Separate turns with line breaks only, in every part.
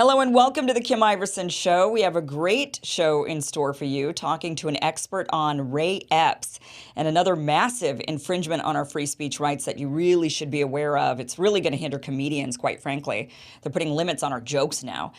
Hello and welcome to the Kim Iverson Show. We have a great show in store for you, talking to an expert on Ray Epps and another massive infringement on our free speech rights that you really should be aware of. It's really going to hinder comedians, quite frankly. They're putting limits on our jokes now.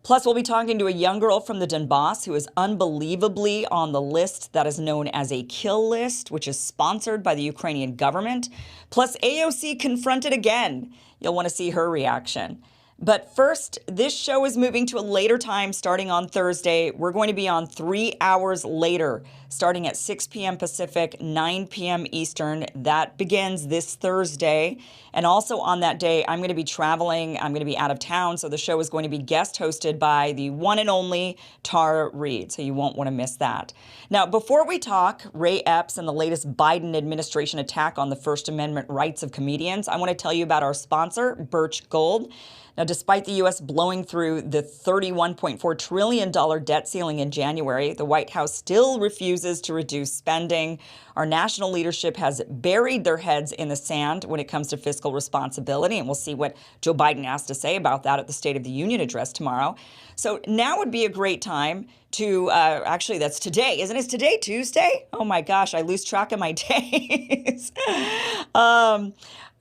Plus, we'll be talking to a young girl from the Donbass who is unbelievably on the list that is known as a kill list, which is sponsored by the Ukrainian government. Plus, AOC confronted again. You'll want to see her reaction. But first, this show is moving to a later time starting on Thursday. We're going to be on 3 hours later, starting at 6 p.m. Pacific, 9 p.m. Eastern. That begins this Thursday. And also on that day, I'm going to be traveling. I'm going to be out of town. So the show is going to be guest hosted by the one and only Tara Reid. So you won't want to miss that. Now, before we talk Ray Epps and the latest Biden administration attack on the First Amendment rights of comedians, I want to tell you about our sponsor, Birch Gold. Now, despite the U.S. blowing through the $31.4 trillion debt ceiling in January, the White House still refuses to reduce spending. Our national leadership has buried their heads in the sand when it comes to fiscal responsibility, and we'll see what Joe Biden has to say about that at the State of the Union address tomorrow. So now would be a great time to, actually, that's today. Isn't it today, Tuesday? Oh my gosh, I lose track of my days.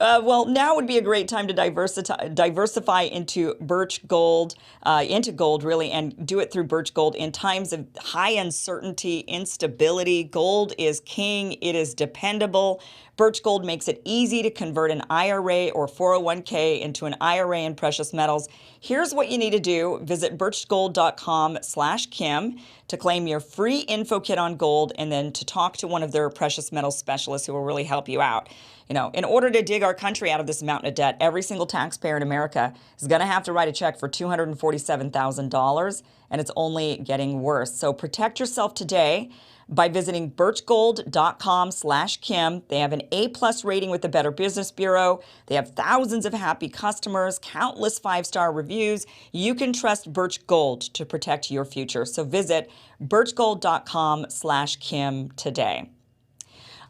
Well, now would be a great time to diversify into Birch Gold, into gold really, and do it through Birch Gold in times of high uncertainty, instability. Gold is king. It is dependable. Birch Gold makes it easy to convert an IRA or 401k into an IRA in precious metals. Here's what you need to do. Visit birchgold.com/Kim to claim your free info kit on gold and then to talk to one of their precious metals specialists who will really help you out. You know, in order to dig our country out of this mountain of debt, every single taxpayer in America is going to have to write a check for $247,000, and it's only getting worse. So protect yourself today by visiting birchgold.com/Kim. They have an A+ rating with the Better Business Bureau. They have thousands of happy customers, countless 5-star reviews. You can trust Birch Gold to protect your future. So visit birchgold.com/Kim today.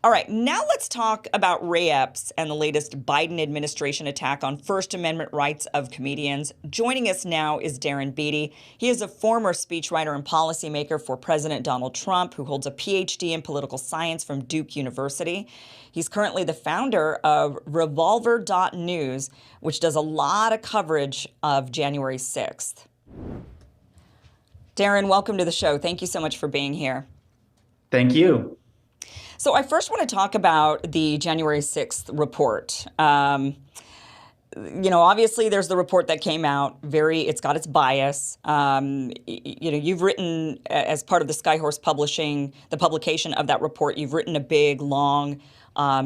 All right, now let's talk about Ray Epps and the latest Biden administration attack on First Amendment rights of comedians. Joining us now is Darren Beattie. He is a former speechwriter and policymaker for President Donald Trump, who holds a PhD in political science from Duke University. He's currently the founder of Revolver.News, which does a lot of coverage of January 6th. Darren, welcome to the show. Thank you so much for being here.
Thank you.
So I first want to talk about the January 6th report. Obviously there's the report that came out. It's got its bias. You've written as part of the Skyhorse Publishing, the publication of that report, you've written a big, long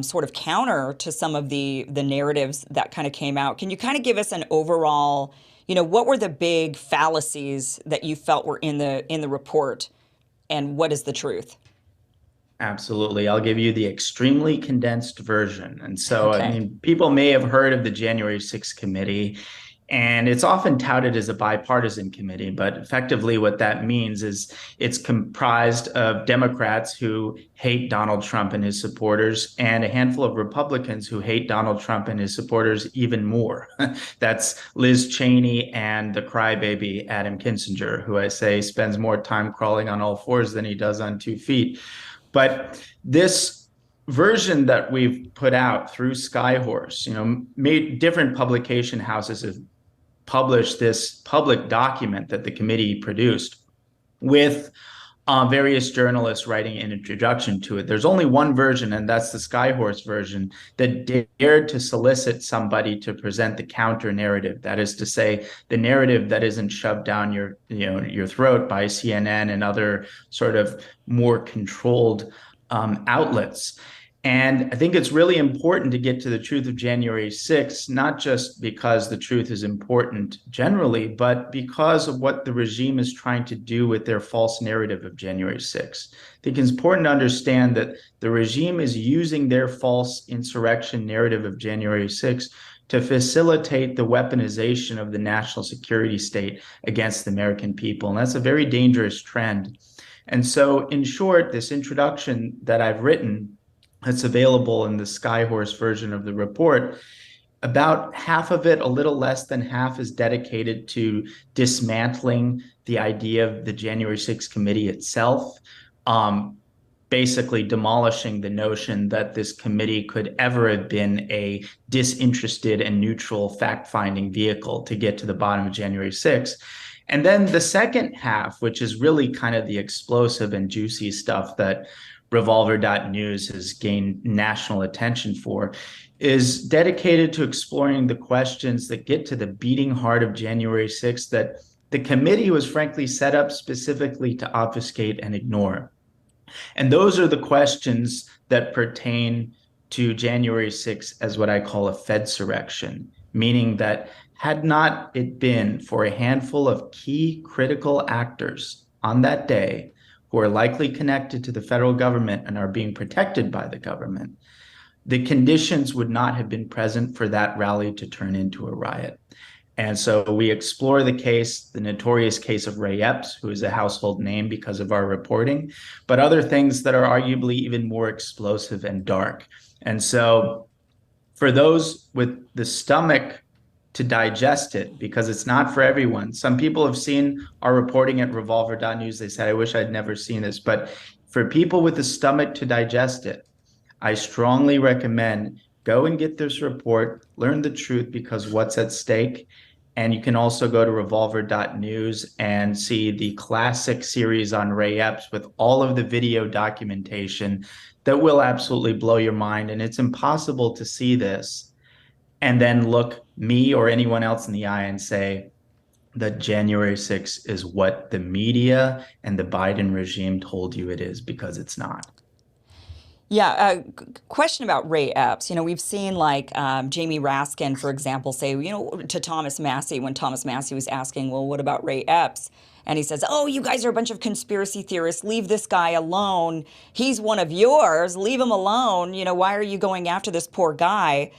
sort of counter to some of the narratives that kind of came out. Can you kind of give us an overall, what were the big fallacies that you felt were in the report, and what is the truth?
Absolutely. I'll give you the extremely condensed version. And so,
Okay.
I mean, people may have heard of the January 6th committee, and it's often touted as a bipartisan committee. But effectively, what that means is it's comprised of Democrats who hate Donald Trump and his supporters, and a handful of Republicans who hate Donald Trump and his supporters even more. That's Liz Cheney and the crybaby Adam Kinzinger, who I say spends more time crawling on all fours than he does on 2 feet. But this version that we've put out through Skyhorse, made different publication houses have published this public document that the committee produced with various journalists writing an introduction to it. There's only one version, and that's the Skyhorse version, that dared to solicit somebody to present the counter narrative. That is to say, the narrative that isn't shoved down your throat by CNN and other sort of more controlled outlets. And I think it's really important to get to the truth of January 6th, not just because the truth is important generally, but because of what the regime is trying to do with their false narrative of January 6th. I think it's important to understand that the regime is using their false insurrection narrative of January 6th to facilitate the weaponization of the national security state against the American people. And that's a very dangerous trend. And so, in short, this introduction that I've written, that's available in the Skyhorse version of the report, About half of it, a little less than half, is dedicated to dismantling the idea of the January 6th committee itself, um, basically demolishing the notion that this committee could ever have been a disinterested and neutral fact-finding vehicle to get to the bottom of January 6th. And then the second half, which is really kind of the explosive and juicy stuff that Revolver.news has gained national attention for, is dedicated to exploring the questions that get to the beating heart of January 6th that the committee was frankly set up specifically to obfuscate and ignore. And those are the questions that pertain to January 6th as what I call a Fedsurrection, meaning that had not it been for a handful of key critical actors on that day who are likely connected to the federal government and are being protected by the government, the conditions would not have been present for that rally to turn into a riot. And so we explore the case, the notorious case of Ray Epps, who is a household name because of our reporting, but other things that are arguably even more explosive and dark. And so for those with the stomach to digest it, because it's not for everyone. Some people have seen our reporting at Revolver.news. They said, I wish I'd never seen this. But for people with the stomach to digest it, I strongly recommend go and get this report, learn the truth, because what's at stake. And you can also go to Revolver.news and see the classic series on Ray Epps with all of the video documentation that will absolutely blow your mind. And it's impossible to see this and then look me or anyone else in the eye and say that January 6th is what the media and the Biden regime told you it is, because it's not.
Yeah, question about Ray Epps. We've seen like Jamie Raskin, for example, say, to Thomas Massey when Thomas Massey was asking, well, what about Ray Epps? And he says, oh, you guys are a bunch of conspiracy theorists. Leave this guy alone. He's one of yours. Leave him alone. Why are you going after this poor guy?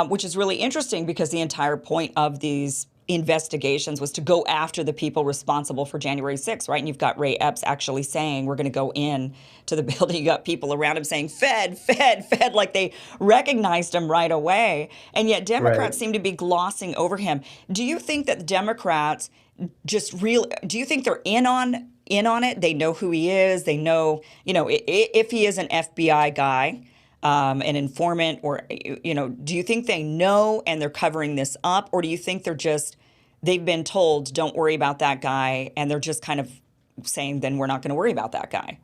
Which is really interesting because the entire point of these investigations was to go after the people responsible for January 6th, right? And you've got Ray Epps actually saying, we're going to go in to the building. You got people around him saying, Fed, Fed, Fed, like they recognized him right away. And yet Democrats seem to be glossing over him. Do you think that the Democrats do you think they're in on it? They know who he is. They know, if he is an FBI guy, an informant, or, do you think they know and they're covering this up? Or do you think they've been told, don't worry about that guy, and they're just kind of saying, then we're not going to worry about that guy?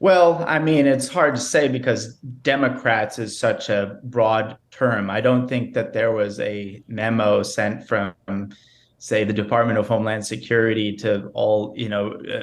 Well, I mean, it's hard to say because Democrats is such a broad term. I don't think that there was a memo sent from, say, the Department of Homeland Security to all,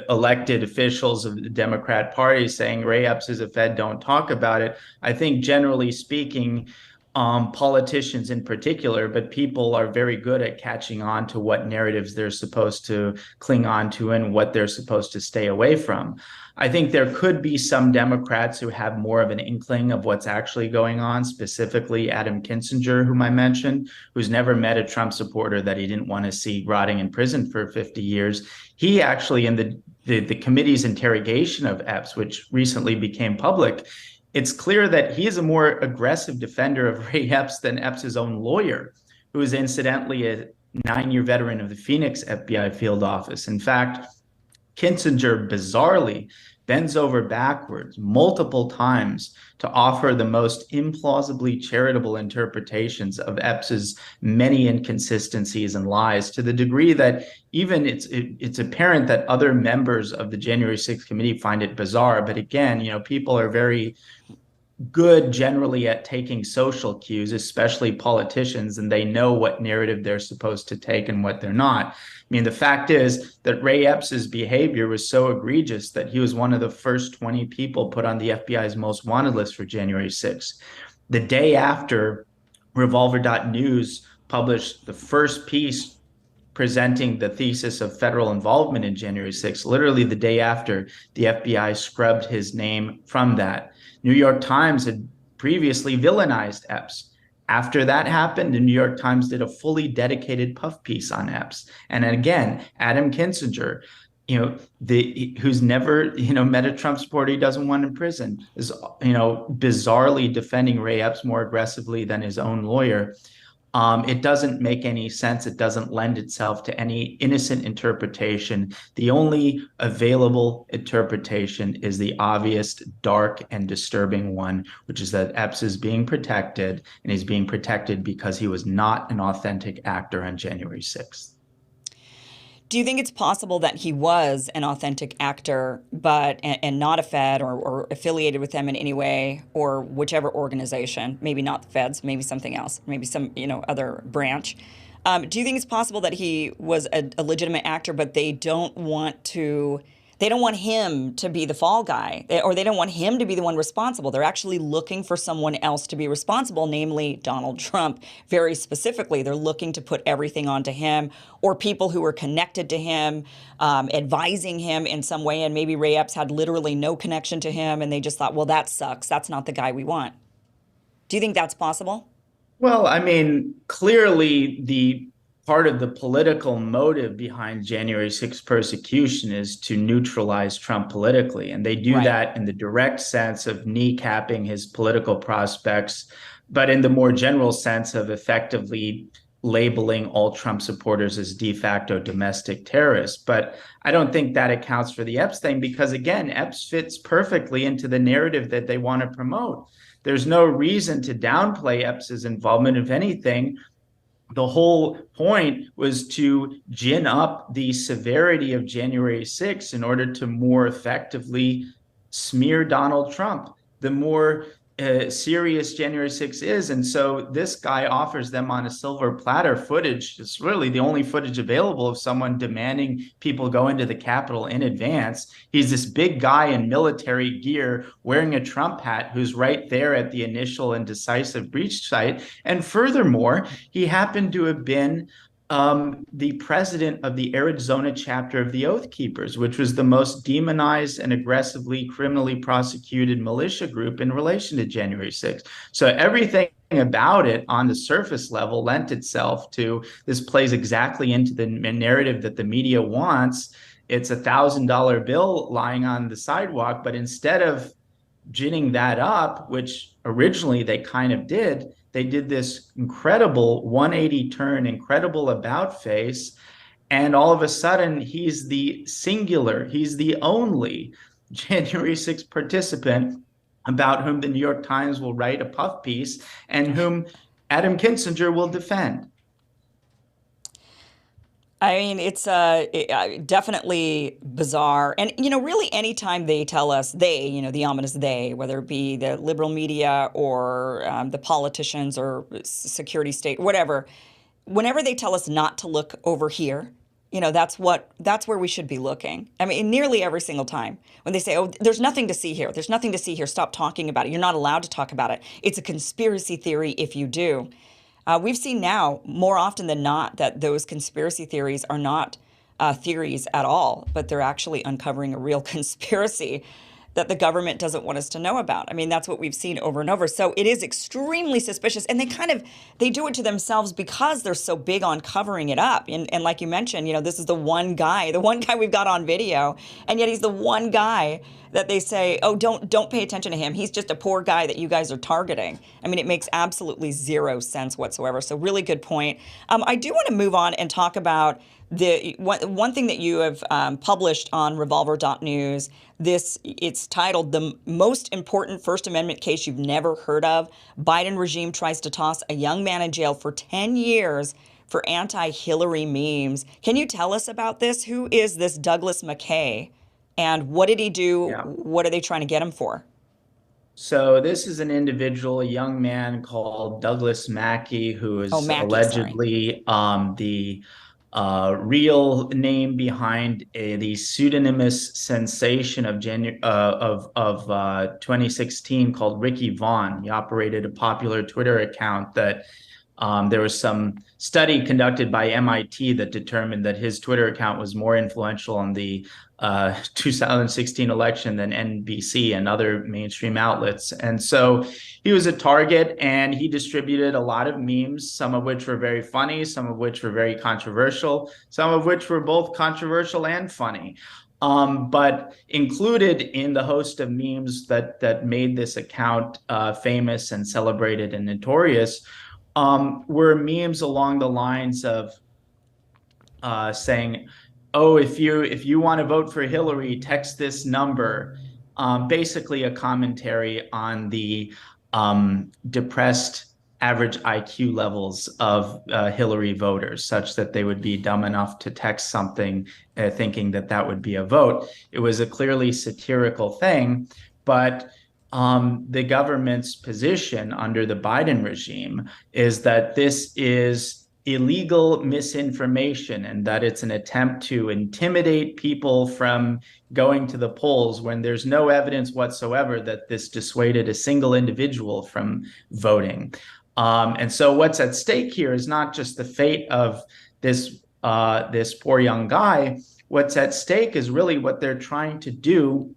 elected officials of the Democrat Party saying Ray Epps is a Fed, don't talk about it. I think generally speaking, politicians in particular, but people are very good at catching on to what narratives they're supposed to cling on to and what they're supposed to stay away from. I think there could be some Democrats who have more of an inkling of what's actually going on, specifically Adam Kinzinger, whom I mentioned, who's never met a Trump supporter that he didn't want to see rotting in prison for 50 years. He actually, in the committee's interrogation of Epps, which recently became public, it's clear that he is a more aggressive defender of Ray Epps than Epps' own lawyer, who is incidentally a 9-year veteran of the Phoenix FBI field office. In fact, Kinzinger bizarrely bends over backwards multiple times to offer the most implausibly charitable interpretations of Epps' many inconsistencies and lies, to the degree that even it's apparent that other members of the January 6th committee find it bizarre. But again, people are very good generally at taking social cues, especially politicians, and they know what narrative they're supposed to take and what they're not. I mean, the fact is that Ray Epps' behavior was so egregious that he was one of the first 20 people put on the FBI's most wanted list for January 6th. The day after Revolver.news published the first piece presenting the thesis of federal involvement in January 6th, literally the day after, the FBI scrubbed his name from that. New York Times had previously villainized Epps. After that happened, the New York Times did a fully dedicated puff piece on Epps. And again, Adam Kinzinger, who's never, met a Trump supporter he doesn't want in prison, is, bizarrely defending Ray Epps more aggressively than his own lawyer. It doesn't make any sense. It doesn't lend itself to any innocent interpretation. The only available interpretation is the obvious, dark, and disturbing one, which is that Epps is being protected, and he's being protected because he was not an authentic actor on January 6th.
Do you think it's possible that he was an authentic actor, but and not a Fed or affiliated with them in any way, or whichever organization? Maybe not the Feds, maybe something else, maybe some other branch. Do you think it's possible that he was a legitimate actor, but they don't want him to be the fall guy, or they don't want him to be the one responsible. They're actually looking for someone else to be responsible, namely Donald Trump. Very specifically, they're looking to put everything onto him, or people who are connected to him, advising him in some way. And maybe Ray Epps had literally no connection to him, and they just thought, well, that sucks. That's not the guy we want. Do you think that's possible?
Well, I mean, clearly the part of the political motive behind January 6th persecution is to neutralize Trump politically. And they do
Right.
that in the direct sense of kneecapping his political prospects, but in the more general sense of effectively labeling all Trump supporters as de facto domestic terrorists. But I don't think that accounts for the Epps thing, because, again, Epps fits perfectly into the narrative that they want to promote. There's no reason to downplay Epps's involvement. If anything, the whole point was to gin up the severity of January 6th in order to more effectively smear Donald Trump. The more serious January 6th is. And so this guy offers them on a silver platter footage. It's really the only footage available of someone demanding people go into the Capitol in advance. He's this big guy in military gear wearing a Trump hat who's right there at the initial and decisive breach site. And furthermore, he happened to have been the president of the Arizona chapter of the Oath Keepers, which was the most demonized and aggressively criminally prosecuted militia group in relation to January 6th. So everything about it on the surface level lent itself to, this plays exactly into the narrative that the media wants. It's $1,000 bill lying on the sidewalk, but instead of ginning that up, which originally they kind of did, they did this incredible 180 turn, incredible about face. And all of a sudden, he's the only January 6th participant about whom the New York Times will write a puff piece and whom Adam Kinzinger will defend.
I mean, it's definitely bizarre. And, really anytime they tell us, the ominous they, whether it be the liberal media or the politicians or security state, whatever, whenever they tell us not to look over here, that's where we should be looking. I mean, nearly every single time when they say, oh, there's nothing to see here. There's nothing to see here. Stop talking about it. You're not allowed to talk about it. It's a conspiracy theory if you do. We've seen now more often than not that those conspiracy theories are not theories at all, but they're actually uncovering a real conspiracy that the government doesn't want us to know about. I mean, that's what we've seen over and over. So it is extremely suspicious. And they do it to themselves because they're so big on covering it up. And like you mentioned, this is the one guy we've got on video. And yet he's the one guy that they say, oh, don't pay attention to him. He's just a poor guy that you guys are targeting. I mean, it makes absolutely zero sense whatsoever. So really good point. I do want to move on and talk about the one thing that you have published on revolver.news. It's titled "The Most Important First Amendment Case You've Never Heard of. Biden Regime Tries to Toss a Young Man in Jail for 10 Years for Anti-Hillary Memes." Can you tell us about this? Who is this Douglas McKay? And what did he do?
Yeah.
What are they trying to get him for?
So this is an individual, a young man called Douglas Mackey, who
Oh,
is
Mackey, sorry.
allegedly the real name behind the pseudonymous sensation of 2016 called Ricky Vaughn. He operated a popular Twitter account that There was some study conducted by MIT that determined that his Twitter account was more influential on the 2016 election than NBC and other mainstream outlets. And so he was a target, and he distributed a lot of memes, some of which were very funny, some of which were very controversial, some of which were both controversial and funny. But included in the host of memes that made this account famous and celebrated and notorious were memes along the lines of saying, "Oh, if you want to vote for Hillary, text this number." Basically, a commentary on the depressed average IQ levels of Hillary voters, such that they would be dumb enough to text something thinking that that would be a vote. It was a clearly satirical thing, but the government's position under the Biden regime is that this is illegal misinformation and that it's an attempt to intimidate people from going to the polls when there's no evidence whatsoever that this dissuaded a single individual from voting. And so what's at stake here is not just the fate of this poor young guy. What's at stake is really what they're trying to do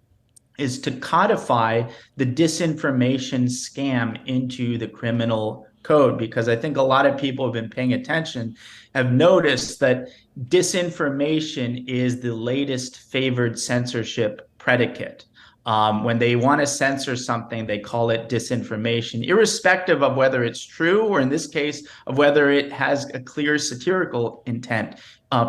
is to codify the disinformation scam into the criminal code, because I think a lot of people have been paying attention, have noticed that disinformation is the latest favored censorship predicate. When they want to censor something, they call it disinformation, irrespective of whether it's true, or in this case, of whether it has a clear satirical intent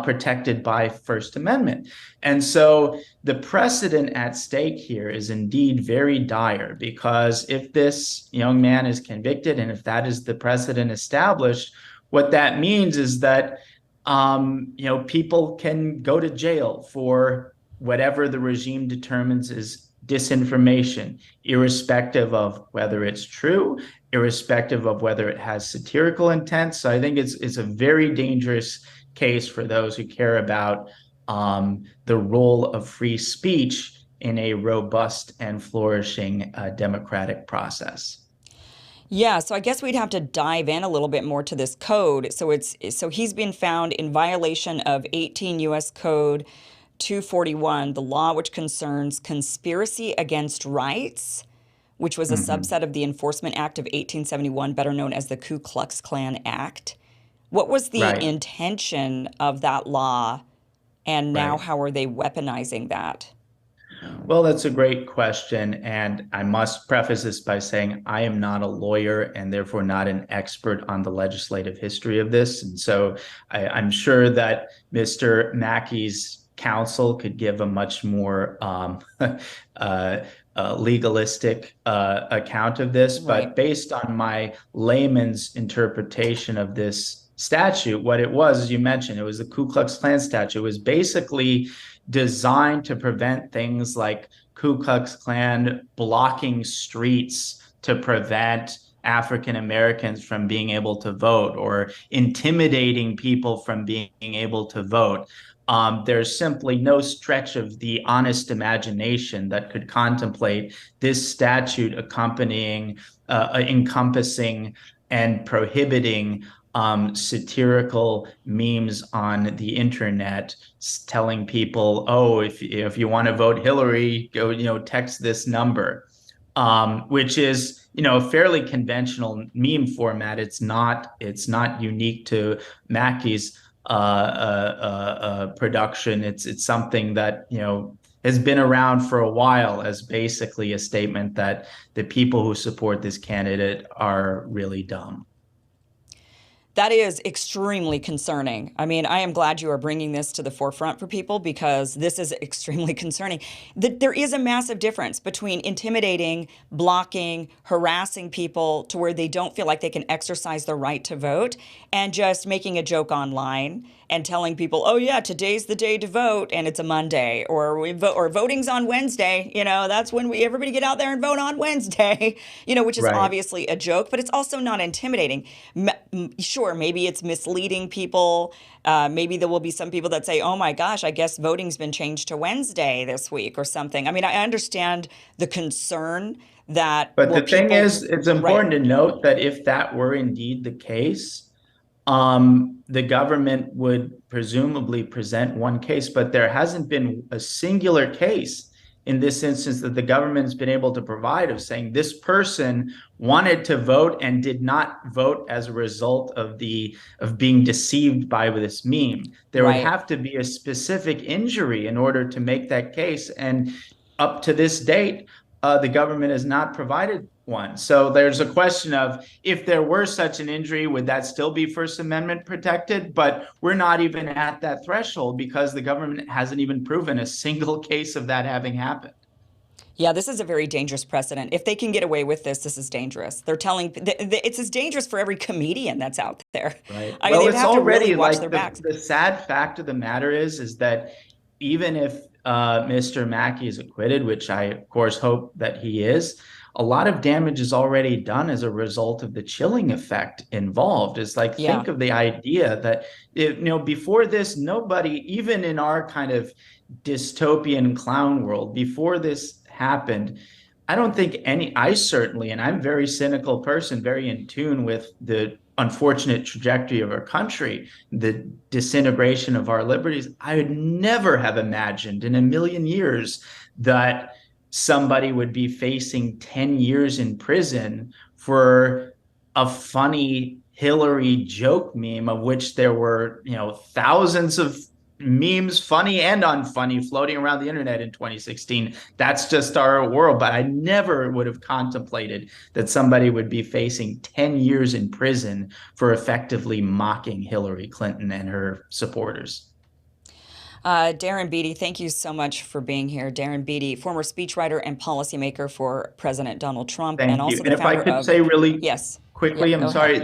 protected by First Amendment. And so the precedent at stake here is indeed very dire, because if this young man is convicted, and if that is the precedent established, what that means is that people can go to jail for whatever the regime determines is disinformation, irrespective of whether it's true, irrespective of whether it has satirical intent. So I think it's a very dangerous case for those who care about the role of free speech in a robust and flourishing democratic process.
Yeah, so I guess we'd have to dive in a little bit more to this code. So he's been found in violation of 18 U.S. Code 241, the law which concerns conspiracy against rights, which was a subset of the Enforcement Act of 1871, better known as the Ku Klux Klan Act. What was the
Right.
intention of that law, and now
Right.
how are they weaponizing that?
Well, that's a great question. And I must preface this by saying I am not a lawyer and therefore not an expert on the legislative history of this. And so I'm sure that Mr. Mackey's counsel could give a much more legalistic account of this.
Right.
But based on my layman's interpretation of this statute, what it was, as you mentioned, it was the Ku Klux Klan statute. It was basically designed to prevent things like Ku Klux Klan blocking streets to prevent African Americans from being able to vote, or intimidating people from being able to vote. There's simply no stretch of the honest imagination that could contemplate this statute encompassing and prohibiting satirical memes on the internet, telling people, "Oh, if you want to vote Hillary, go text this number," which is a fairly conventional meme format. It's not unique to Mackey's production. It's something that has been around for a while, as basically a statement that the people who support this candidate are really dumb.
That is extremely concerning. I mean, I am glad you are bringing this to the forefront for people, because this is extremely concerning. There is a massive difference between intimidating, blocking, harassing people to where they don't feel like they can exercise their right to vote, and just making a joke online and telling people, "Oh yeah, today's the day to vote, and it's a Monday, or voting's on Wednesday. That's when everybody get out there and vote on Wednesday." Which is
Right.
obviously a joke, but it's also not intimidating. Sure, maybe it's misleading people. Maybe there will be some people that say, "Oh my gosh, I guess voting's been changed to Wednesday this week," or something. I mean, I understand the concern that,
But
well,
the thing
people,
is, it's
right?
important to note that if that were indeed the case, the government would presumably present one case, but there hasn't been a singular case in this instance that the government's been able to provide of saying this person wanted to vote and did not vote as a result of being deceived by this meme. There would have to be a specific injury in order to make that case. And up to this date, the government has not provided one. So there's a question of if there were such an injury, would that still be First Amendment protected? But we're not even at that threshold because the government hasn't even proven a single case of that having happened.
Yeah, this is a very dangerous precedent. If they can get away with this, this is dangerous. They're telling it's as dangerous for every comedian that's out there.
Right.
I mean,
well,
they have to really watch their backs.
The sad fact of the matter is that even if Mr. Mackey is acquitted, which I of course hope that he is, a lot of damage is already done as a result of the chilling effect involved. It's like, think of the idea that, before this, nobody, even in our kind of dystopian clown world, before this happened, I don't think I certainly, and I'm a very cynical person, very in tune with the unfortunate trajectory of our country, the disintegration of our liberties. I would never have imagined in a million years that somebody would be facing 10 years in prison for a funny Hillary joke meme, of which there were, thousands of memes, funny and unfunny, floating around the internet in 2016. That's just our world. But I never would have contemplated that somebody would be facing 10 years in prison for effectively mocking Hillary Clinton and her supporters.
Darren Beattie, thank you so much for being here. Darren Beattie, former speechwriter and policymaker for President Donald Trump.
Thank
and also
you.
the
and if I could say really quickly, I'm sorry,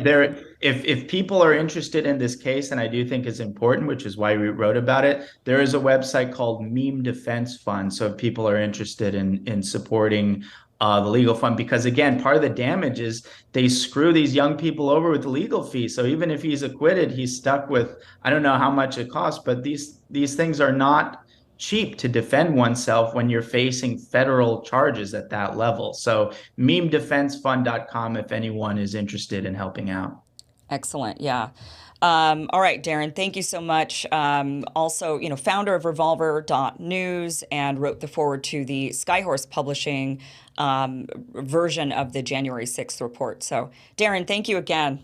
if people are interested in this case, and I do think it's important, which is why we wrote about it, there is a website called Meme Defense Fund. So if people are interested in supporting the legal fund, because again, part of the damage is they screw these young people over with the legal fees. So even if he's acquitted, he's stuck with, I don't know how much it costs, but these things are not cheap to defend oneself when you're facing federal charges at that level. So memedefensefund.com if anyone is interested in helping out.
Excellent. Yeah. All right, Darren, thank you so much. Also, founder of Revolver.news and wrote the foreword to the Skyhorse Publishing version of the January 6th report. So, Darren, thank you again.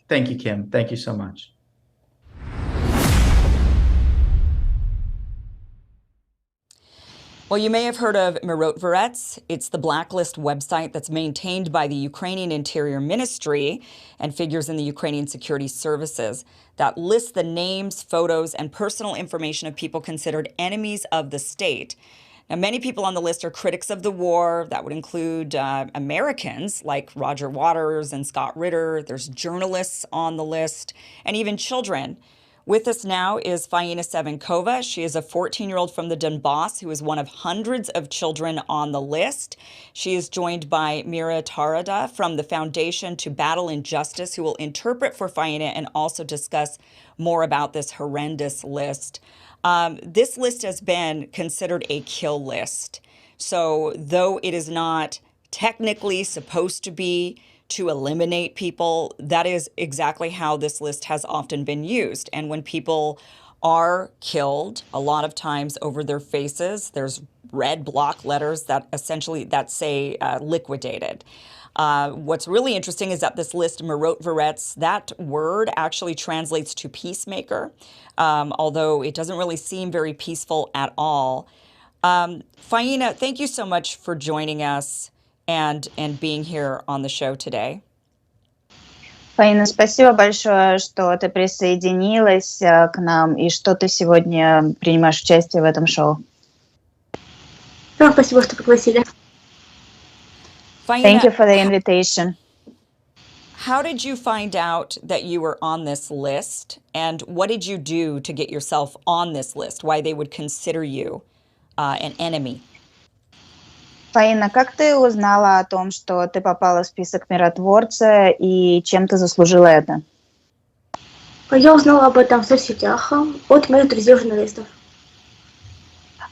Thank you, Kim. Thank you so much.
Well, you may have heard of Mirotvorets. It's the blacklist website that's maintained by the Ukrainian Interior Ministry and figures in the Ukrainian Security Services that lists the names, photos, and personal information of people considered enemies of the state. Now, many people on the list are critics of the war. That would include Americans like Roger Waters and Scott Ritter. There's journalists on the list, and even children. With us now is Faina Sevenkova. She is a 14-year-old from the Donbass who is one of hundreds of children on the list. She is joined by Mira Tarada from the Foundation to Battle Injustice, who will interpret for Faina and also discuss more about this horrendous list. This list has been considered a kill list. So though it is not technically supposed to be to eliminate people, that is exactly how this list has often been used. And when people are killed, a lot of times over their faces, there's red block letters that essentially say liquidated. What's really interesting is that this list, Mirotvorets, that word actually translates to peacemaker, although it doesn't really seem very peaceful at all. Faina, thank you so much for joining us and being here on the show today.
Фаина, спасибо большое, что ты присоединилась к нам и что ты сегодня принимаешь участие в этом шоу.
Спасибо, что пригласили.
Thank you for the invitation.
How did you find out that you were on this list, and what did you do to get yourself on this list? Why they would consider you an enemy?
Фаина, как ты узнала о том, что ты попала в список миротворца и чем ты заслужила это?
Я узнала об этом в соцсетях от моих друзей-журналистов.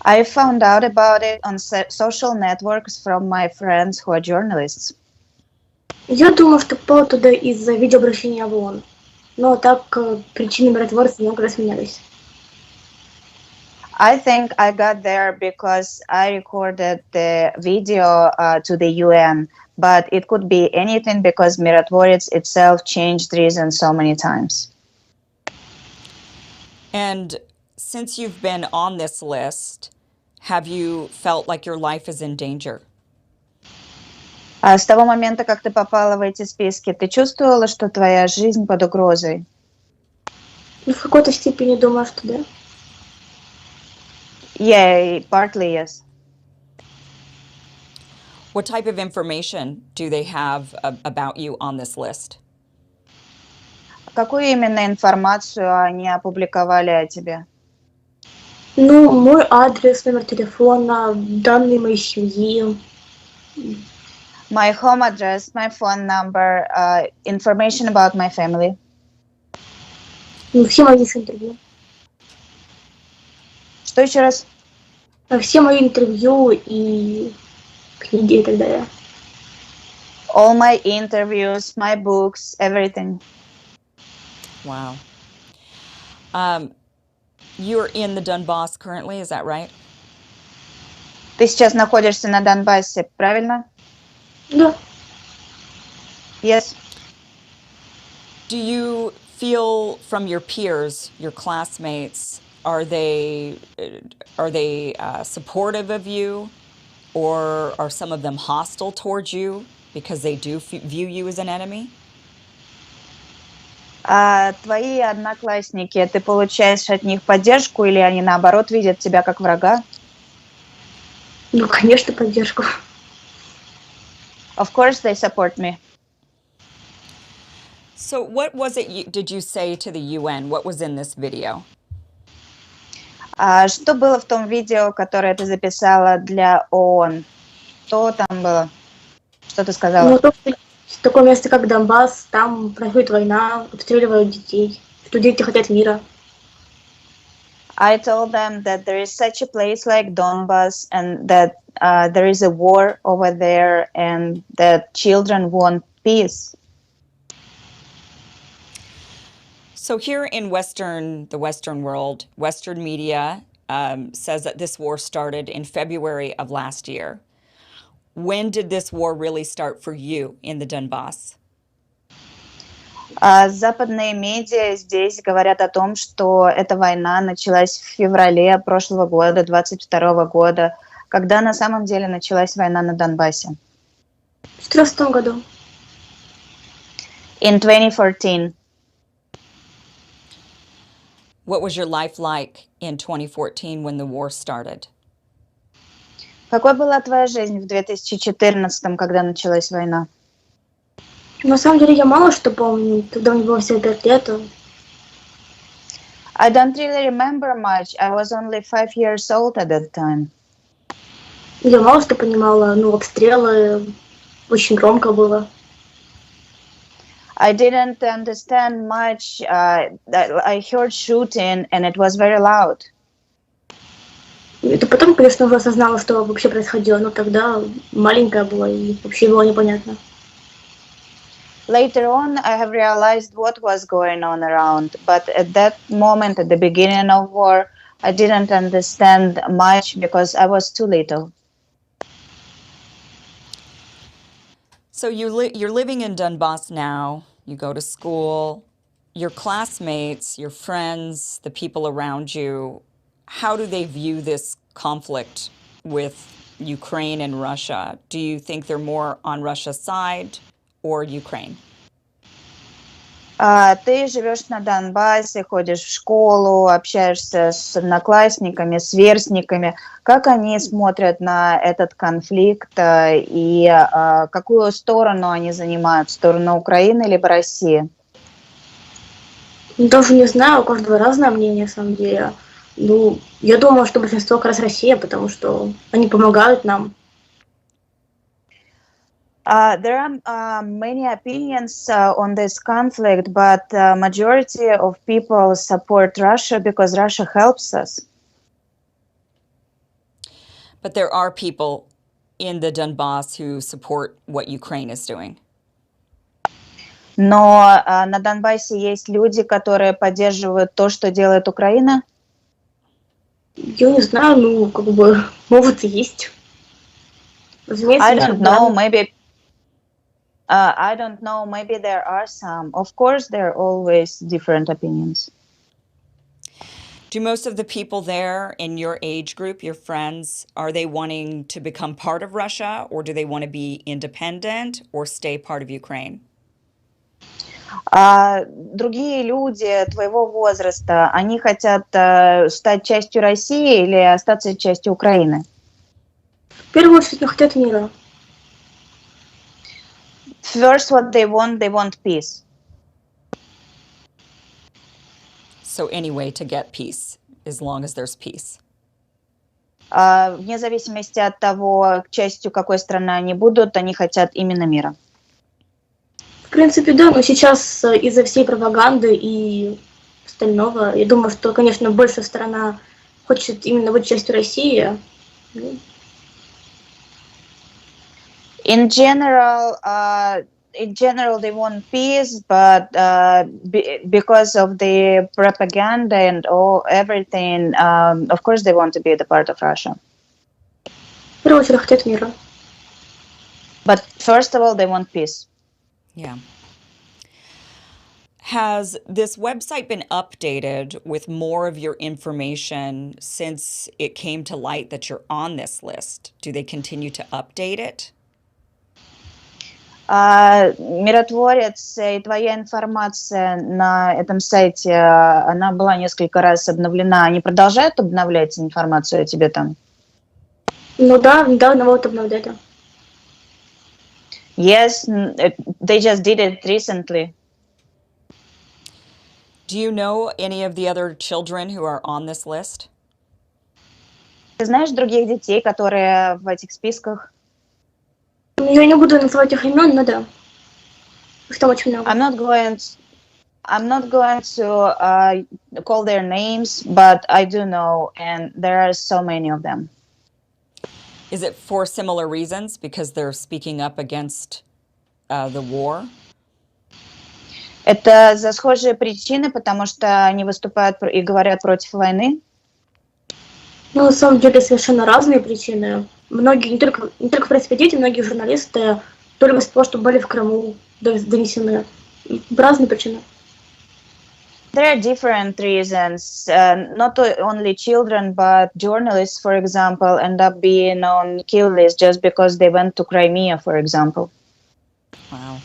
I found out about it on social networks from my friends who are journalists.
Я думала, что попала туда из-за видеообращения в ООН. но так причины миротворца много раз менялись.
I think I got there because I recorded the video to the UN, but it could be anything because Mirotvorets itself changed reason so many times.
And since you've been on this list, have you felt like your life is in danger?
С того момента, как ты попала в эти списки, ты чувствовала, что твоя жизнь под угрозой?
Ну, в какой-то степени думаю, что да.
Yeah, partly yes.
What type of information do they have about you on this list?
Какую именно информацию они опубликовали о тебе?
Ну, мой адрес, номер телефона, данные моей семьи.
My home address, my phone number, information about my family.
Ну, все мои интервью.
Что еще раз?
Все мои интервью и книги и так далее.
All my interviews, my books, everything.
Wow. You're in the Donbass currently, is that right?
Ты сейчас находишься на Донбассе, правильно?
Да.
Yes.
Do you feel from your peers, your classmates, are they supportive of you, or are some of them hostile towards you because they do view you as an enemy?
А твои одноклассники, ты получаешь от них поддержку или они наоборот видят тебя как врага?
Ну, конечно, поддержку.
Of course they support me.
So what was it did you say to the UN? What was in this video?
А что было в том видео, которое ты записала для ООН? Что там было? Что ты сказала?
Ну, то, что такое место, как Донбасс, там происходит война, обстреливают детей, что дети хотят мира.
I told them that there is such a place like Donbas and that there is a war over there and that children want peace.
So here in the Western world, Western media says that this war started in February of last year. When did this war really start for you in the Donbass?
Западные медиа здесь говорят о том, что эта война началась в феврале прошлого года, 22 года, когда на самом деле началась война на Донбассе.
В 2014 году.
In 2014.
What was your life like in 2014 when the war started?
Какой была твоя жизнь в 2014, когда началась война?
На самом деле я мало что помню, тогда мне было всего 5 лет.
I don't really remember much. I was only 5 years old at that time.
Я мало что понимала, ну, обстрелы, очень громко было.
I didn't understand much. I heard shooting and it was very loud.
Это потом, конечно, уже осознала, что вообще происходило, но тогда маленькая была и вообще было непонятно.
Later on, I have realized what was going on around, but at that moment, at the beginning of war, I didn't understand much because I was too little.
So you're living in Donbass now. You go to school. Your classmates, your friends, the people around you, how do they view this conflict with Ukraine and Russia? Do you think they're more on Russia's side or Ukraine?
Ты живешь на Донбассе, ходишь в школу, общаешься с одноклассниками, сверстниками. Как они смотрят на этот конфликт и какую сторону они занимают? Сторону Украины либо России?
Даже не знаю, у каждого разное мнение, на самом деле. Ну, я думаю, что большинство как раз Россия, потому что они помогают нам.
There are many opinions on this conflict, but majority of people support Russia because Russia helps us.
But there are people in the Donbass who support what Ukraine is doing.
Но на Донбассе есть люди, которые поддерживают то, что делает Украина.
Я не знаю, ну, как бы, могут и есть. Разумеется,
I
у
don't
всех
know,
разные.
maybe I don't know, maybe there are some. Of course, there are always different opinions.
Do most of the people there in your age group, your friends, are they wanting to become part of Russia, or do they want to be independent or stay part of Ukraine?
Другие люди твоего возраста, они хотят стать частью России или остаться частью Украины?
В первую очередь, не хотят мира.
First, what they want peace.
So any way to get peace, as long as there's peace.
Вне зависимости от того, частью какой страны они будут, они хотят именно мира.
В принципе, да, но сейчас из-за всей пропаганды и остального, я думаю, что, конечно, большая сторона хочет именно быть частью России. Ну,
In general, they want peace, but because of the propaganda and everything, of course, they want to be the part of Russia.
в первую очередь хотят мира.
But first of all, they want peace.
Yeah. Has this website been updated with more of your information since it came to light that you're on this list? Do they continue to update it?
Миротворец и твоя информация на этом сайте, она была несколько раз обновлена. Они продолжают обновлять информацию о тебе там?
Ну да, недавно вот обновляли.
Yes, they just did it recently.
Do you know any of the other children who are on this list?
Ты знаешь других детей, которые в этих списках?
Ну, я не буду называть их имен, но да. Их там очень много.
I'm not going to call their names, but I do know, and there are so many of them.
Is it for similar reasons because they're speaking up against the war?
Это за схожие причины, потому что они выступают и говорят против войны.
Ну, на самом деле, совершенно разные причины. Многие, не только в принципе, дети, многие журналисты только из-за того, что были в Крыму, донесены. Разные причины.
There are different reasons. Not only children, but journalists, for example, end up being on kill list just because they went to Crimea, for example.
Wow.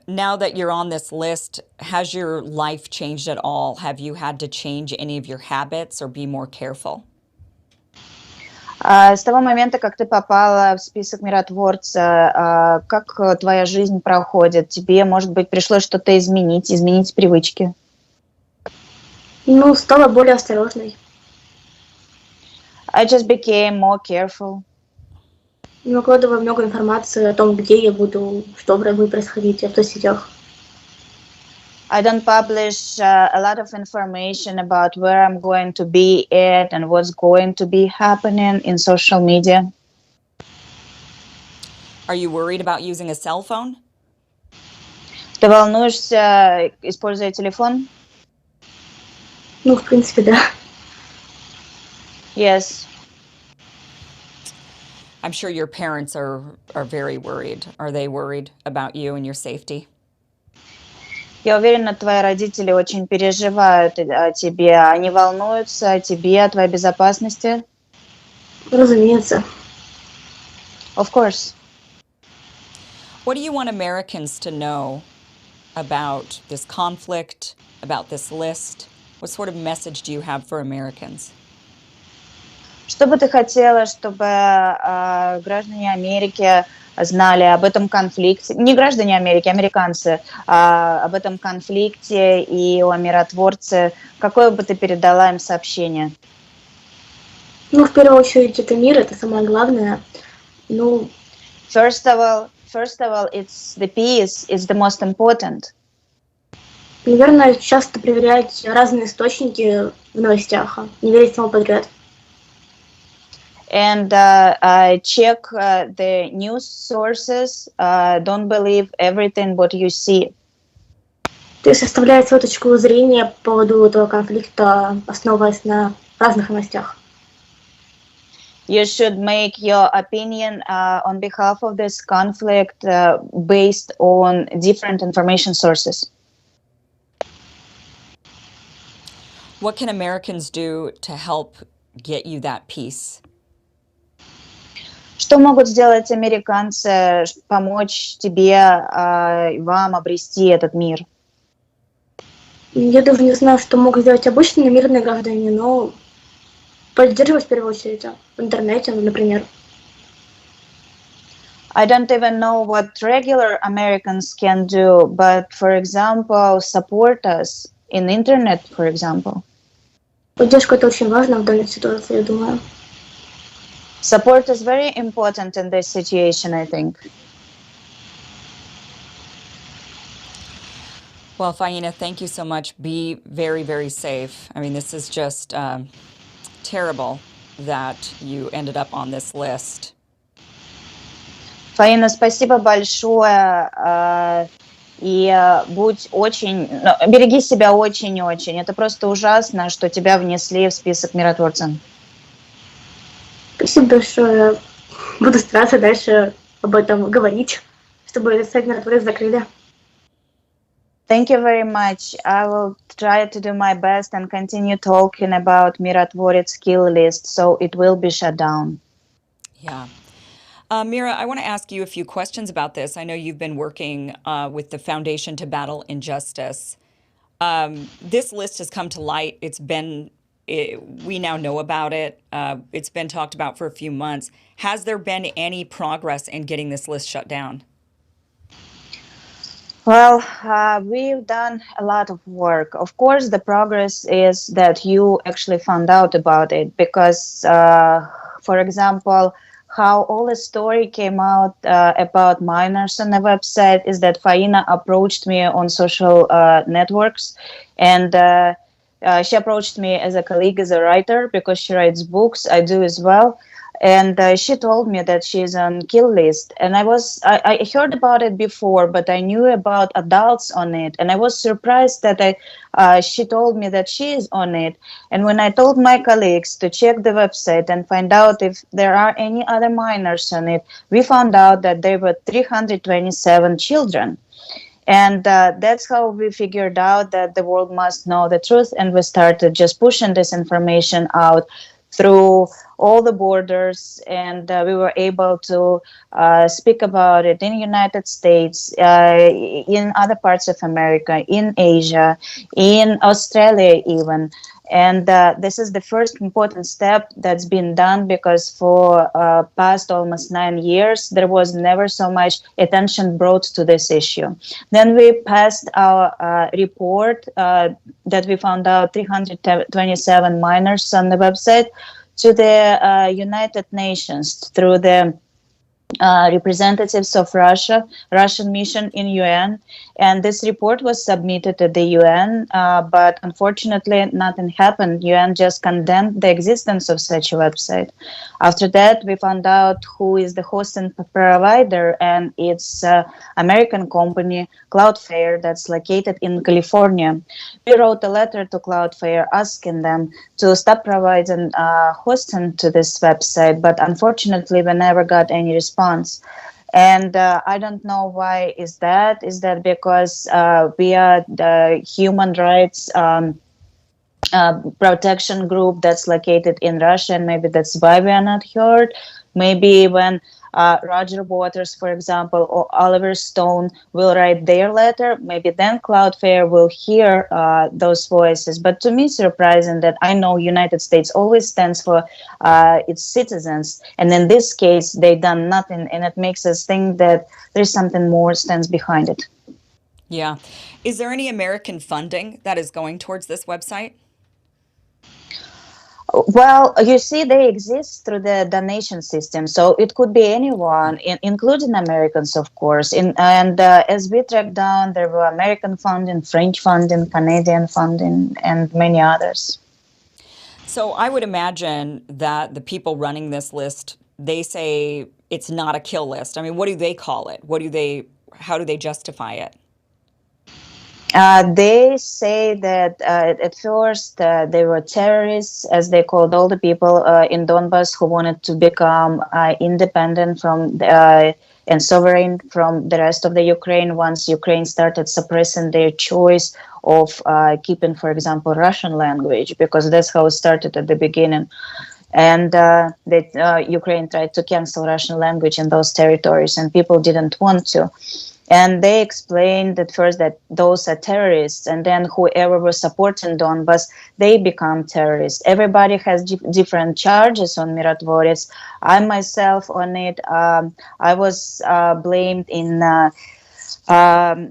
Now that you're on this list, has your life changed at all? Have you had to change any of your habits or be more careful?
С того момента, как ты попала в список миротворца, как твоя жизнь проходит? Тебе, может быть, пришлось что-то изменить привычки?
Ну, стала более осторожной.
I just became more careful.
Не выкладываю много информации о том, где я буду, что будет происходить в соцсетях.
I don't publish a lot of information about where I'm going to be at and what's going to be happening in social media.
Are you worried about using a cell phone?
Ты волнуешься, используя телефон?
Ну, в принципе, да.
Yes.
I'm sure your parents are very worried. Are they worried about you and your safety?
Я уверена, твои родители очень переживают о тебе. Они волнуются о тебе, о твоей безопасности.
Разумеется.
Of course.
What do you want Americans to know about this conflict, about this list? What sort of message do you have for Americans?
Что бы ты хотела, чтобы граждане Америки знали об этом конфликте? Не граждане Америки, американцы, об этом конфликте и о миротворце. Какое бы ты передала им сообщение?
Ну, в первую очередь, это мир, это самое главное. Ну,
First of all, it's the peace is the most important.
наверное, часто проверять разные источники в новостях, не верить всему подряд.
and check the news sources. Don't believe everything what you see.
То есть составляет свою точку зрения по поводу этого конфликта, основываясь на разных новостях.
You should make your opinion on behalf of this conflict based on different information sources.
What can Americans do to help get you that peace?
Что могут сделать американцы, помочь тебе, вам обрести этот мир?
Я даже не знаю, что могут сделать обычные мирные граждане, но поддерживать в первую очередь в интернете, например.
I don't even know what regular Americans can do, but, for example, support us in internet, for example.
Поддержка это очень важно в данной ситуации, я думаю.
Support is very important in this situation, I think.
Well, Faina, thank you so much. Be very, very safe. I mean, this is just terrible that you ended up on this list.
Фаина, спасибо большое. И будь очень... береги себя очень-очень. Это просто ужасно, что тебя внесли в список миротворцев.
Спасибо большое. Буду стараться дальше об этом говорить, чтобы этот сайт миротворец закрыли.
Thank you very much. I will try to do my best and continue talking about Mirotvorets kill list, so it will be shut down.
Yeah. Mira, I want to ask you a few questions about this. I know you've been working with the Foundation to Battle Injustice. This list has come to light. We now know about it. It's been talked about for a few months. Has there been any progress in getting this list shut down?
Well, we've done a lot of work. Of course, the progress is that you actually found out about it because, for example, how all the story came out about minors on the website is that Faina approached me on social networks, and she approached me as a colleague, as a writer, because she writes books. I do as well. And she told me that she's on kill list, and I heard about it before, but I knew about adults on it, and I was surprised that she told me that she is on it. And when I told my colleagues to check the website and find out if there are any other minors on it, we found out that there were 327 children. And that's how we figured out that the world must know the truth, and we started just pushing this information out through all the borders, and we were able to speak about it in the United States, in other parts of America, in Asia, in Australia even. And this is the first important step that's been done, because for past almost 9 years, there was never so much attention brought to this issue. Then we passed our report that we found out 327 minors on the website to the United Nations through the representatives of Russian mission in UN, and this report was submitted to the UN, but unfortunately nothing happened. UN just condemned the existence of such a website. After that, we found out who is the host and provider, and it's American company Cloudflare that's located in California. We wrote a letter to Cloudflare asking them to stop providing hosting to this website, but unfortunately we never got any response. And I don't know why is that. Is that because we are the human rights protection group that's located in Russia, and maybe that's why we are not heard? Maybe when Roger Waters, for example, or Oliver Stone will write their letter, maybe then Cloudflare will hear those voices. But to me, it's surprising that I know United States always stands for its citizens, and in this case, they've done nothing, and it makes us think that there's something more stands behind it.
Yeah. Is there any American funding that is going towards this website?
Well, you see, they exist through the donation system, so it could be anyone, including Americans, of course. And as we tracked down, there were American funding, French funding, Canadian funding, and many others.
So I would imagine that the people running this list, they say it's not a kill list. I mean, what do they call it? How do they justify it?
They say that at first they were terrorists, as they called all the people in Donbas who wanted to become independent from and sovereign from the rest of the Ukraine once Ukraine started suppressing their choice of keeping, for example, Russian language, because that's how it started at the beginning. And Ukraine tried to cancel Russian language in those territories, and people didn't want to. And they explained at first that those are terrorists, and then whoever was supporting Donbas, they become terrorists. Everybody has different charges on Mirotvorets. I myself on it, I was blamed in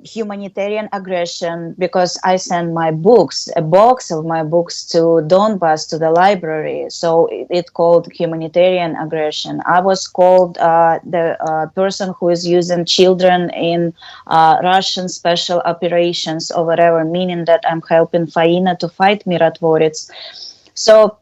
humanitarian aggression because I sent my books, a box of my books to Donbas, to the library. So it called humanitarian aggression. I was called the person who is using children in Russian special operations or whatever, meaning that I'm helping Faina to fight Mirotvorets. So,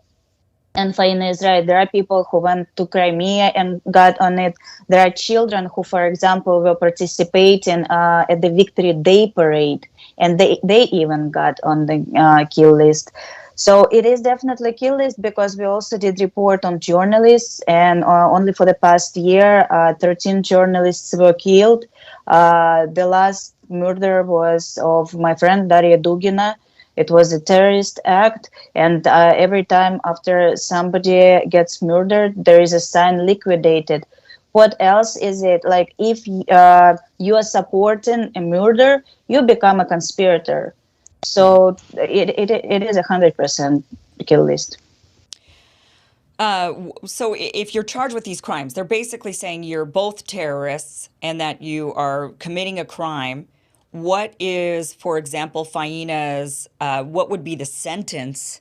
and Faina is right. There are people who went to Crimea and got on it. There are children who, for example, were participating at the Victory Day parade, and they even got on the kill list. So it is definitely a kill list because we also did report on journalists, and only for the past year, 13 journalists were killed. The last murder was of my friend Daria Dugina. It was a terrorist act, and every time after somebody gets murdered, there is a sign liquidated. What else is it? Like if you are supporting a murder, you become a conspirator.
Right.
So it is 100% kill list.
So if you're charged with these crimes, they're basically saying you're both terrorists and that you are committing a crime. What is, for example, Faina's, what would be the sentence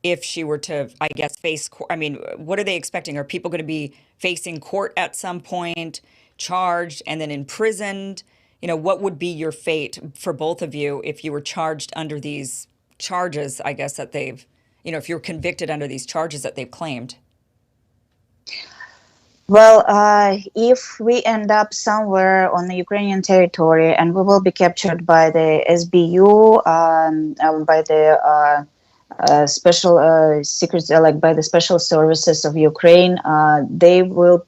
if she were to, I guess, face court? I mean, what are they expecting? Are people going to be facing court at some point, charged and then imprisoned? You know, what would be your fate for both of you if you were charged under these charges, I guess, that they've, you know, if you're convicted under these charges that they've claimed?
Well, if we end up somewhere on the Ukrainian territory and we will be captured by the SBU, by the special secret, like by the special services of Ukraine, they will.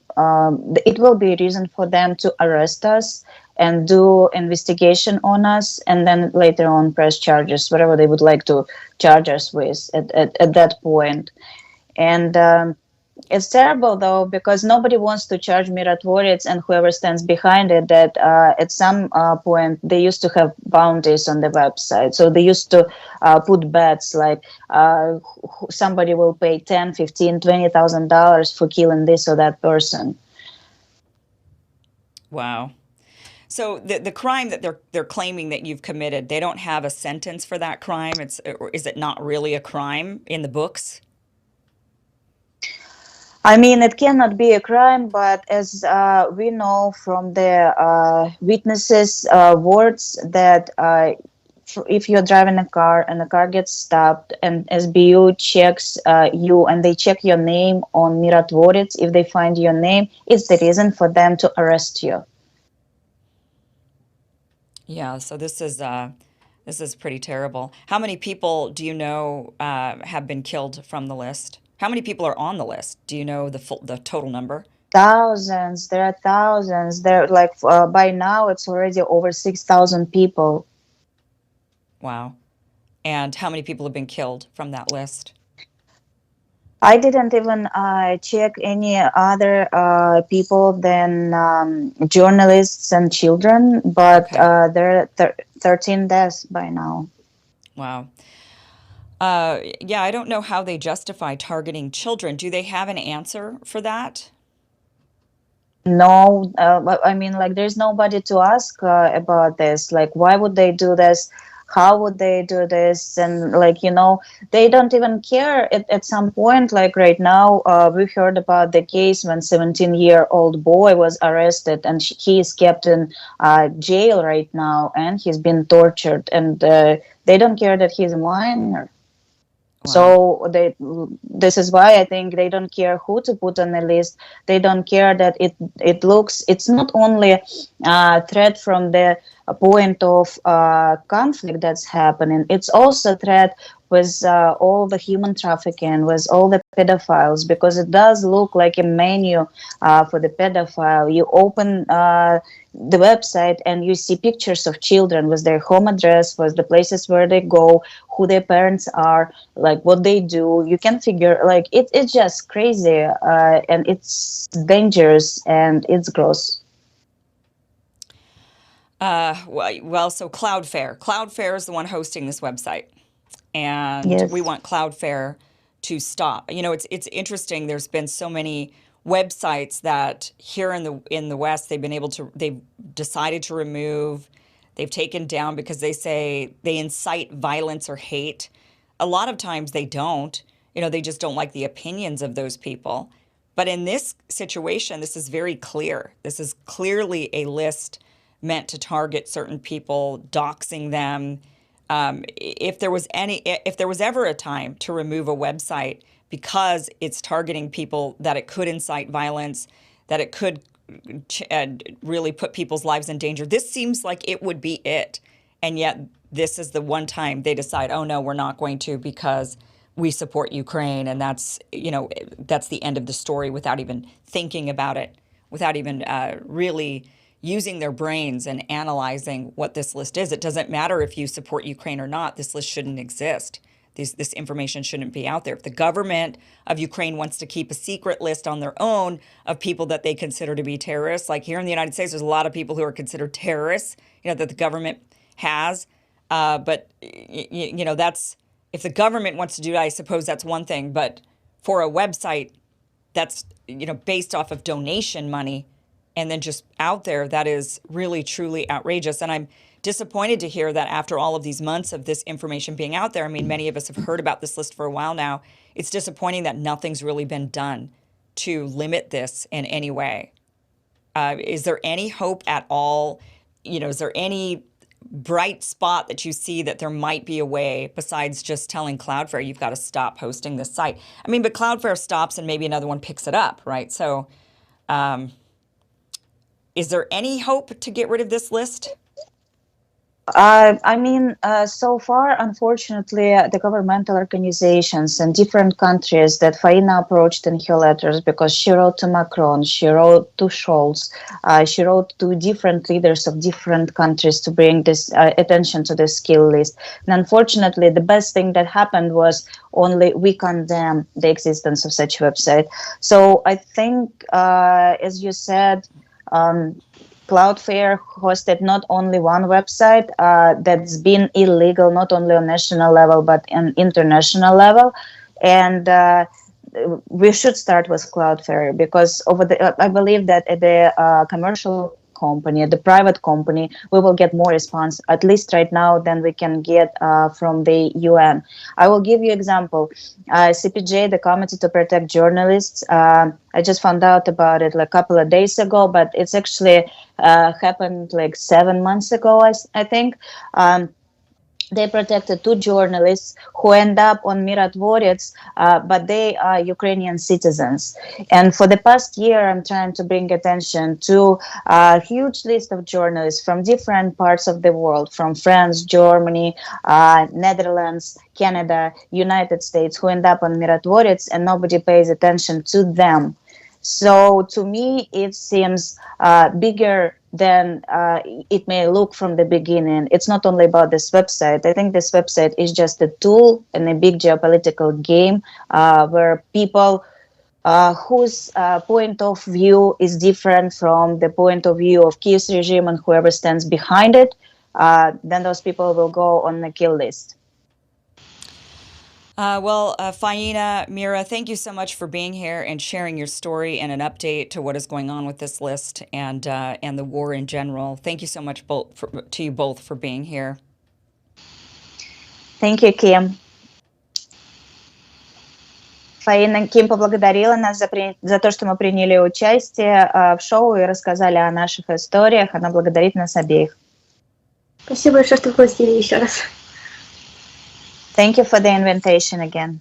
It will be a reason for them to arrest us and do investigation on us, and then later on press charges, whatever they would like to charge us with at that point. And it's terrible though, because nobody wants to charge Mirotvorets and whoever stands behind it that at some point they used to have bounties on the website. So they used to put bets like somebody will pay 10, 15, $20,000 for killing this or that person.
Wow. So the crime that they're claiming that you've committed, they don't have a sentence for that crime. Is it not really a crime in the books?
I mean, it cannot be a crime, but as we know from the witnesses' words that if you're driving a car and the car gets stopped and SBU checks you and they check your name on Mirotvorets, if they find your name, it's the reason for them to arrest you.
Yeah, so this is pretty terrible. How many people do you know have been killed from the list? How many people are on the list? Do you know the total number?
Thousands. There are thousands. There, like by now, it's already over 6,000 people.
Wow. And how many people have been killed from that list?
I didn't even check any other people than journalists and children, but
Okay.
there are 13 deaths by now.
Wow. Yeah, I don't know how they justify targeting children. Do they have an answer for that?
No, I mean, like, there's nobody to ask about this. Like, why would they do this? How would they do this? And, like, you know, they don't even care at some point. Like, right now, we heard about the case when 17-year-old boy was arrested and he is kept in jail right now and he's been tortured. And they don't care that he's a minor. So this is why I think they don't care who to put on the list. They don't care that it's not only a threat from the point of conflict that's happening, it's also a threat with all the human trafficking, with all the pedophiles, because it does look like a menu for the pedophile. You open the website and you see pictures of children with their home address, with the places where they go, who their parents are, like what they do. You can figure, like, it's just crazy, and it's dangerous and it's gross.
Well, so Cloudflare is the one hosting this website, and
Yes.
we want Cloudflare to stop. You know, it's interesting. There's been so many websites that here in the West they've decided to remove, they've taken down because they say they incite violence or hate. A lot of times they don't. You know, they just don't like the opinions of those people. But in this situation, this is very clear. This is clearly a list meant to target certain people, doxing them. If there was ever a time to remove a website because it's targeting people, that it could incite violence, that it could really put people's lives in danger, this seems like it would be it. And yet this is the one time they decide, oh no, we're not going to, because we support Ukraine, and that's the end of the story, without even thinking about it, without even really using their brains and analyzing what this list is. It doesn't matter if you support Ukraine or not. This list shouldn't exist. This information shouldn't be out there. If the government of Ukraine wants to keep a secret list on their own of people that they consider to be terrorists, like here in the United States, there's a lot of people who are considered terrorists, that the government has. But that's, if the government wants to do that, I suppose that's one thing. But for a website that's based off of donation money, and then just out there, that is really, truly outrageous. And I'm disappointed to hear that after all of these months of this information being out there, I mean, many of us have heard about this list for a while now. It's disappointing that nothing's really been done to limit this in any way. Is there any hope at all? Is there any bright spot that you see that there might be a way besides just telling Cloudflare, you've got to stop hosting this site? I mean, but Cloudflare stops and maybe another one picks it up, right? So, is there any hope to get rid of this list?
So far, unfortunately, the governmental organizations in different countries that Faina approached in her letters, because she wrote to Macron, she wrote to Scholz, she wrote to different leaders of different countries to bring this attention to the skill list. And unfortunately, the best thing that happened was only we condemn the existence of such website. So I think, as you said, Cloudflare hosted not only one website that's been illegal, not only on national level, but on international level. And we should start with Cloudflare, because I believe that at the commercial company, at the private company, we will get more response, at least right now, than we can get from the UN. I will give you example. CPJ, the Committee to Protect Journalists, I just found out about it like a couple of days ago, but it's actually happened like 7 months ago, I think. They protected 2 journalists who end up on Mirotvorets, but they are Ukrainian citizens. And for the past year, I'm trying to bring attention to a huge list of journalists from different parts of the world, from France, Germany, Netherlands, Canada, United States, who end up on Mirotvorets, and nobody pays attention to them. So to me, it seems bigger than it may look from the beginning. It's not only about this website. I think this website is just a tool in a big geopolitical game where people whose point of view is different from the point of view of Kiev's regime and whoever stands behind it, then those people will go on the kill list.
Faina, Mira, thank you so much for being here and sharing your story and an update to what is going on with this list and the war in general. Thank you so much to you both for being here.
Thank you, Kim. Фаина, Ким поблагодарила нас за то, что мы приняли участие в шоу и рассказали о наших историях. Она благодарит нас обеих.
Спасибо большое, что пригласили еще раз.
Thank you for the invitation again.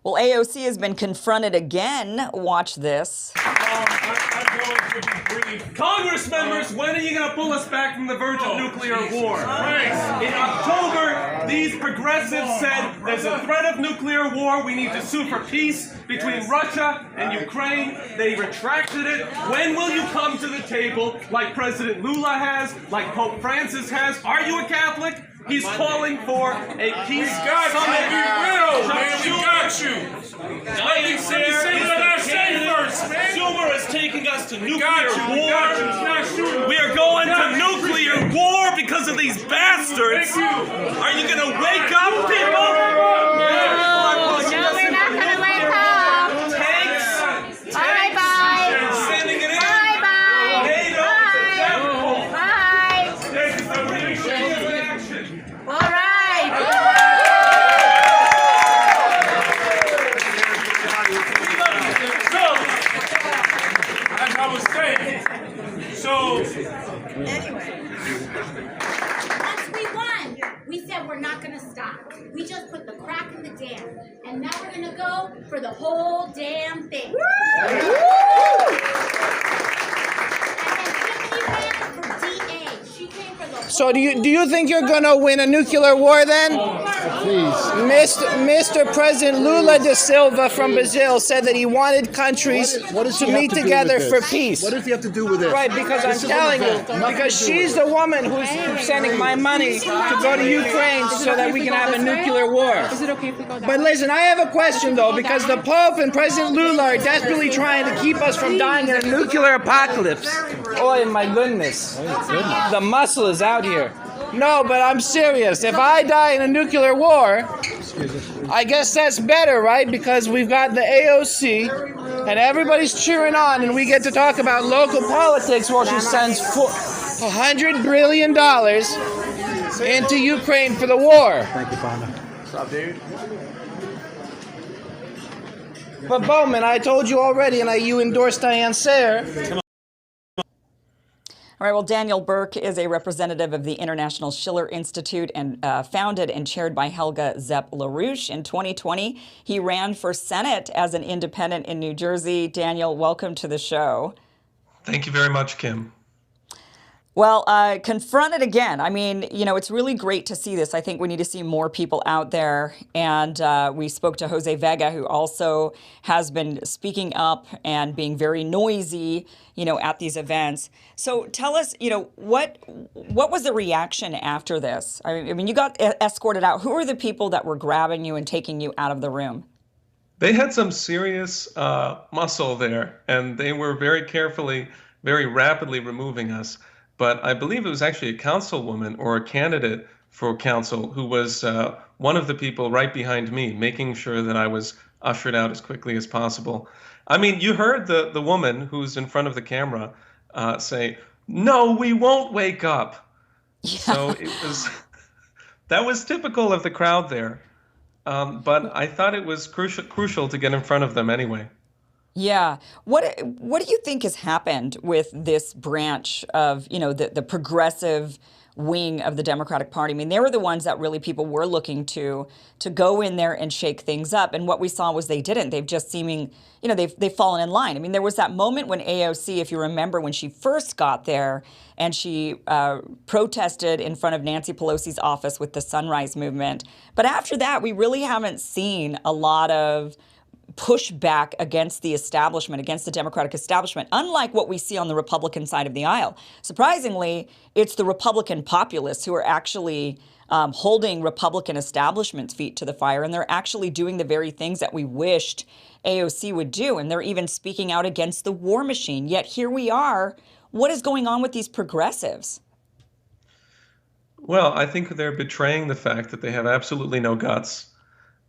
Well, AOC has been confronted again. Watch this.
I'm going to be brief. Congress members, when are you going to pull us back from the verge of nuclear war? In October, these progressives said there's a threat of nuclear war. We need to sue for peace between Russia and Ukraine. They retracted it. When will you come to the table like President Lula has, like Pope Francis has? Are you a Catholic? He's calling for a peace summit.
Be real, man. We got you. Let me say what I say first, man.
Schumer is taking us to nuclear war. We are going to nuclear war because of these bastards. Are you going to wake up, people?
No, we're not going to wake up.
Tanks.
Bye-bye.
Sending it in.
Bye-bye.
NATO.
Bye. All right.
As I was saying,
Once we won, we said we're not going to stop. We just put the crack in the dam. And now we're going to go for the whole damn thing. And then Tiffany ran for DA. She came for the
So do you think you're gonna win a nuclear war then? Mr. President Lula da Silva from Brazil said that he wanted countries to meet together for peace.
What does he have to do with this?
Right, because I'm telling you, because she's the woman who's sending my money to go to Ukraine so that we can have a nuclear war.
Is it okay if we go down?
But listen, I have a question though, because the Pope and President Lula are desperately trying to keep us from dying in a nuclear apocalypse. Oh my goodness. The muscle is out here. No, but I'm serious. If I die in a nuclear war, I guess that's better, right? Because we've got the AOC and everybody's cheering on and we get to talk about local politics while she sends $100 billion into Ukraine for the war.
Thank you, Fonda. What's up, dude?
But Bowman, I told you already, and you endorsed Diane Sayre.
All right, well, Daniel Burke is a representative of the International Schiller Institute and founded and chaired by Helga Zepp-LaRouche. In 2020, he ran for Senate as an independent in New Jersey. Daniel, welcome to the show.
Thank you very much, Kim.
Well, confronted again. I mean, you know, it's really great to see this. I think we need to see more people out there. And we spoke to Jose Vega, who also has been speaking up and being very noisy, you know, at these events. So tell us, you know, what was the reaction after this? I mean, you got escorted out. Who are the people that were grabbing you and taking you out of the room?
They had some serious muscle there, and they were very carefully, very rapidly removing us. But I believe it was actually a councilwoman or a candidate for council who was one of the people right behind me, making sure that I was ushered out as quickly as possible. I mean, you heard the woman who's in front of the camera say, "No, we won't wake up." Yeah. So it was that was typical of the crowd there. But I thought it was crucial to get in front of them anyway.
Yeah. What do you think has happened with this branch of, you know, the progressive wing of the Democratic Party? I mean, they were the ones that really people were looking to go in there and shake things up. And what we saw was they didn't. They've just seeming, you know, they've fallen in line. I mean, there was that moment when AOC, if you remember, when she first got there and she protested in front of Nancy Pelosi's office with the Sunrise Movement. But after that, we really haven't seen a lot of pushback against the establishment, against the Democratic establishment, unlike what we see on the Republican side of the aisle. Surprisingly, it's the Republican populists who are actually holding Republican establishment's feet to the fire, and they're actually doing the very things that we wished AOC would do, and they're even speaking out against the war machine. Yet here we are. What is going on with these progressives?
Well, I think they're betraying the fact that they have absolutely no guts.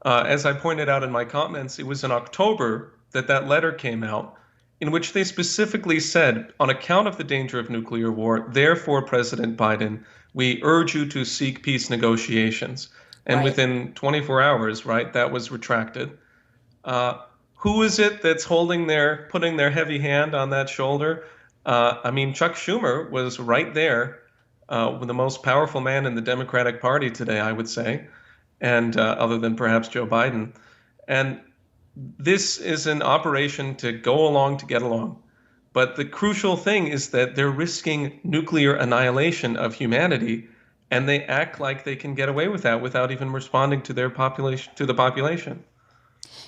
As I pointed out in my comments, it was in October that letter came out in which they specifically said, on account of the danger of nuclear war, therefore, President Biden, we urge you to seek peace negotiations. And within 24 hours, right, that was retracted. who is it that's putting their heavy hand on that shoulder? I mean, Chuck Schumer was right there, with the most powerful man in the Democratic Party today, I would say, and other than perhaps Joe Biden. And this is an operation to go along to get along. But the crucial thing is that they're risking nuclear annihilation of humanity, and they act like they can get away with that without even responding to their population, to the population.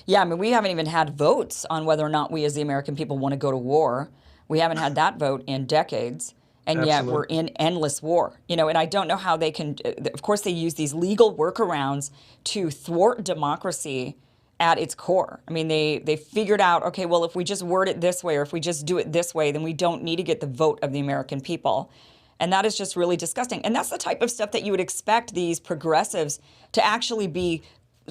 Yeah, I mean, we haven't even had votes on whether or not we as the American people want to go to war. We haven't had that vote in decades. And yet we're in endless war, you know, and I don't know how they can, of course, they use these legal workarounds to thwart democracy at its core. I mean, they figured out, okay, well, if we just word it this way, or if we just do it this way, then we don't need to get the vote of the American people. And that is just really disgusting. And that's the type of stuff that you would expect these progressives to actually be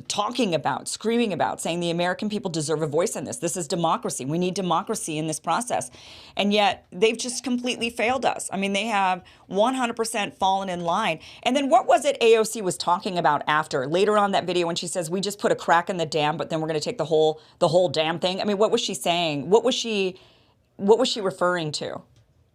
talking about, screaming about, saying the American people deserve a voice in this. This is democracy. We need democracy in this process. And yet they've just completely failed us. I mean, they have 100% fallen in line. And then what was it AOC was talking about after? Later on that video when she says, we just put a crack in the dam, but then we're going to take the whole damn thing. I mean, what was she saying? What was she referring to?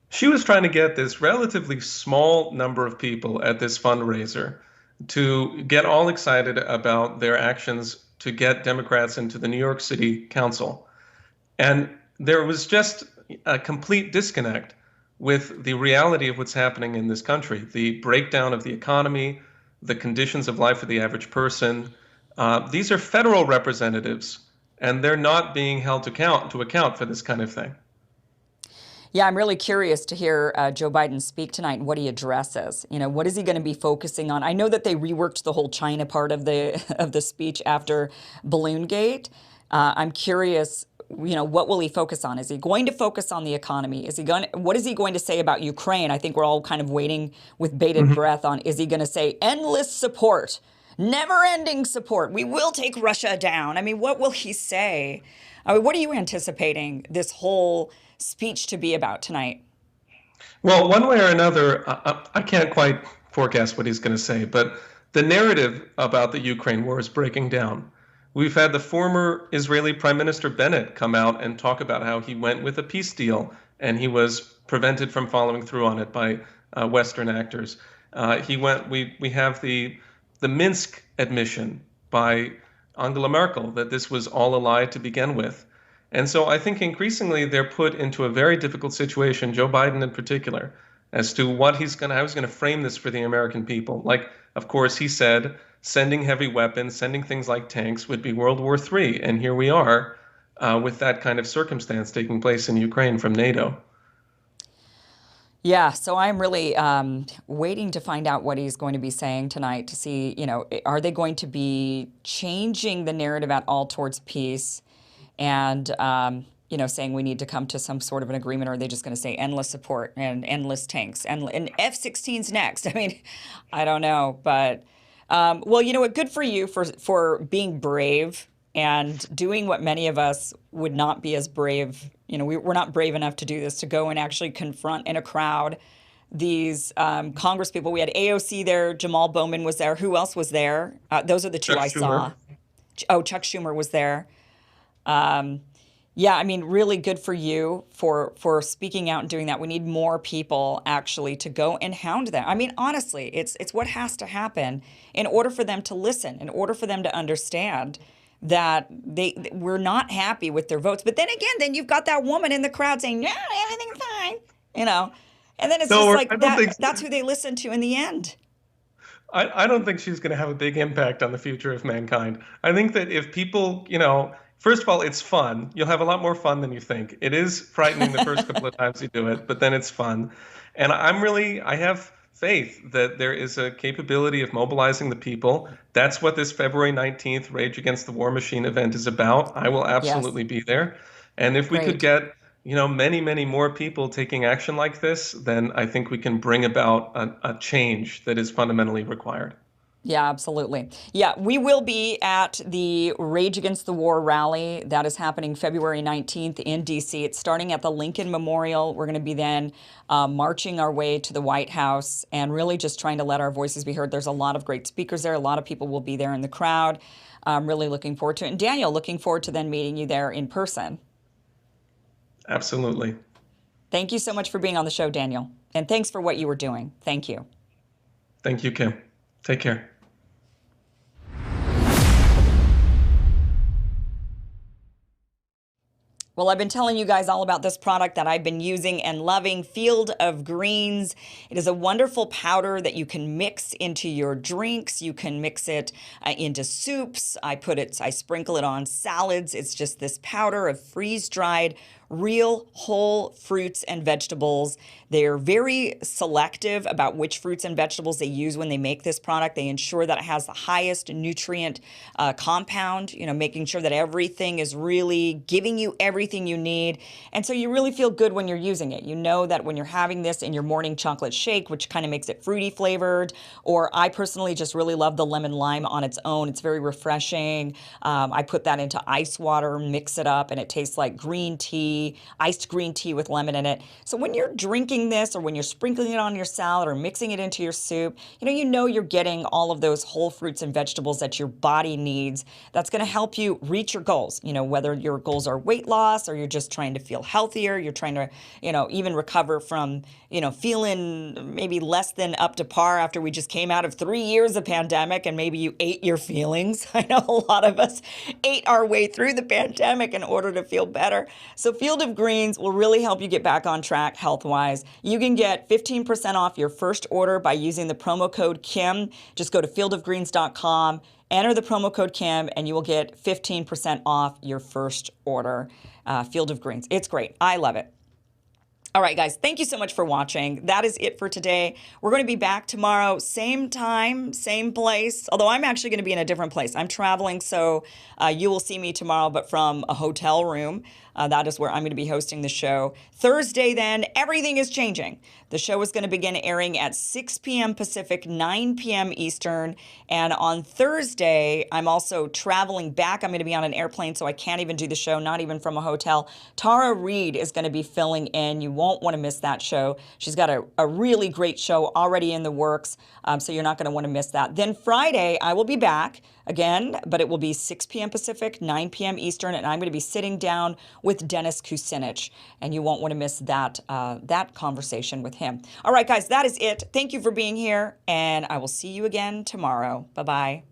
She was trying to get this relatively small number of people at this fundraiser to get all excited about their actions to get Democrats into the New York City Council. And there was just a complete disconnect with the reality of what's happening in this country, the breakdown of the economy, the conditions of life for the average person. These are federal representatives, and they're not being held to account for this kind of thing.
Yeah, I'm really curious to hear Joe Biden speak tonight and what he addresses. You know, what is he going to be focusing on? I know that they reworked the whole China part of the speech after Balloongate. I'm curious, you know, what will he focus on? Is he going to focus on the economy? What is he going to say about Ukraine? I think we're all kind of waiting with bated breath on, is he going to say endless support, never-ending support? We will take Russia down. I mean, what will he say? I mean, what are you anticipating this whole speech to be about tonight?
Well, one way or another, I can't quite forecast what he's going to say, but the narrative about the Ukraine war is breaking down. We've had the former Israeli Prime Minister Bennett come out and talk about how he went with a peace deal and he was prevented from following through on it by Western actors. We have the Minsk admission by Angela Merkel that this was all a lie to begin with. And so I think increasingly they're put into a very difficult situation, Joe Biden in particular, as to how he's going to frame this for the American people. Like, of course, he said sending heavy weapons, sending things like tanks would be World War III. And here we are with that kind of circumstance taking place in Ukraine from NATO.
Yeah, so I'm really waiting to find out what he's going to be saying tonight to see, you know, are they going to be changing the narrative at all towards peace? And, you know, saying we need to come to some sort of an agreement, or are they just going to say endless support and endless tanks and F-16s next? I mean, I don't know. But, well, you know what? Good for you for being brave and doing what many of us would not be as brave. You know, we're not brave enough to do this, to go and actually confront in a crowd these Congress people. We had AOC there. Jamal Bowman was there. Who else was there? Those are the two I saw. Oh, Chuck Schumer was there. Yeah, I mean, really good for you for speaking out and doing that. We need more people actually to go and hound them. I mean, honestly, it's what has to happen in order for them to listen, in order for them to understand that we're not happy with their votes. But then again, then you've got that woman in the crowd saying, yeah, everything's fine, you know, and then it's just like that's who they listen to in the end.
I don't think she's going to have a big impact on the future of mankind. I think that if people, you know, first of all, it's fun. You'll have a lot more fun than you think. It is frightening the first couple of times you do it, but then it's fun. And I have faith that there is a capability of mobilizing the people. That's what this February 19th Rage Against the War Machine event is about. I will absolutely be there. And if we could get, you know, many, many more people taking action like this, then I think we can bring about a change that is fundamentally required.
Yeah, absolutely. Yeah, we will be at the Rage Against the War rally. That is happening February 19th in D.C. It's starting at the Lincoln Memorial. We're going to be then marching our way to the White House and really just trying to let our voices be heard. There's a lot of great speakers there. A lot of people will be there in the crowd. I'm really looking forward to it. And Daniel, looking forward to then meeting you there in person.
Absolutely.
Thank you so much for being on the show, Daniel. And thanks for what you were doing. Thank you.
Thank you, Kim. Take care.
Well, I've been telling you guys all about this product that I've been using and loving, Field of Greens. It is a wonderful powder that you can mix into your drinks. You can mix it into soups. I sprinkle it on salads. It's just this powder of freeze-dried real whole fruits and vegetables. They're very selective about which fruits and vegetables they use when they make this product. They ensure that it has the highest nutrient compound, making sure that everything is really giving you everything you need. And so you really feel good when you're using it. You know that when you're having this in your morning chocolate shake, which kind of makes it fruity flavored, or I personally just really love the lemon lime on its own. It's very refreshing. I put that into ice water, mix it up, and it tastes like green tea, iced green tea with lemon in it. So when you're drinking this or when you're sprinkling it on your salad or mixing it into your soup, you know you're getting all of those whole fruits and vegetables that your body needs. That's going to help you reach your goals, whether your goals are weight loss or you're just trying to feel healthier, you're trying to, even recover from, feeling maybe less than up to par after we just came out of 3 years of pandemic and maybe you ate your feelings. I know a lot of us ate our way through the pandemic in order to feel better. So Field of Greens will really help you get back on track health-wise. You can get 15% off your first order by using the promo code Kim. Just go to fieldofgreens.com, enter the promo code Kim, and you will get 15% off your first order. Field of Greens. It's great. I love it. All right, guys, thank you so much for watching. That is it for today. We're going to be back tomorrow, same time, same place, although I'm actually going to be in a different place. I'm traveling, so you will see me tomorrow, but from a hotel room. That is where I'm going to be hosting the show. Thursday, then, everything is changing. The show is going to begin airing at 6 p.m. Pacific, 9 p.m. Eastern. And on Thursday, I'm also traveling back. I'm going to be on an airplane, so I can't even do the show, not even from a hotel. Tara Reid is going to be filling in. You won't want to miss that show. She's got a really great show already in the works, so you're not going to want to miss that. Then Friday, I will be back again, but it will be 6 p.m. Pacific, 9 p.m. Eastern, and I'm going to be sitting down with Dennis Kucinich, and you won't want to miss that conversation with him. All right, guys, that is it. Thank you for being here, and I will see you again tomorrow. Bye-bye.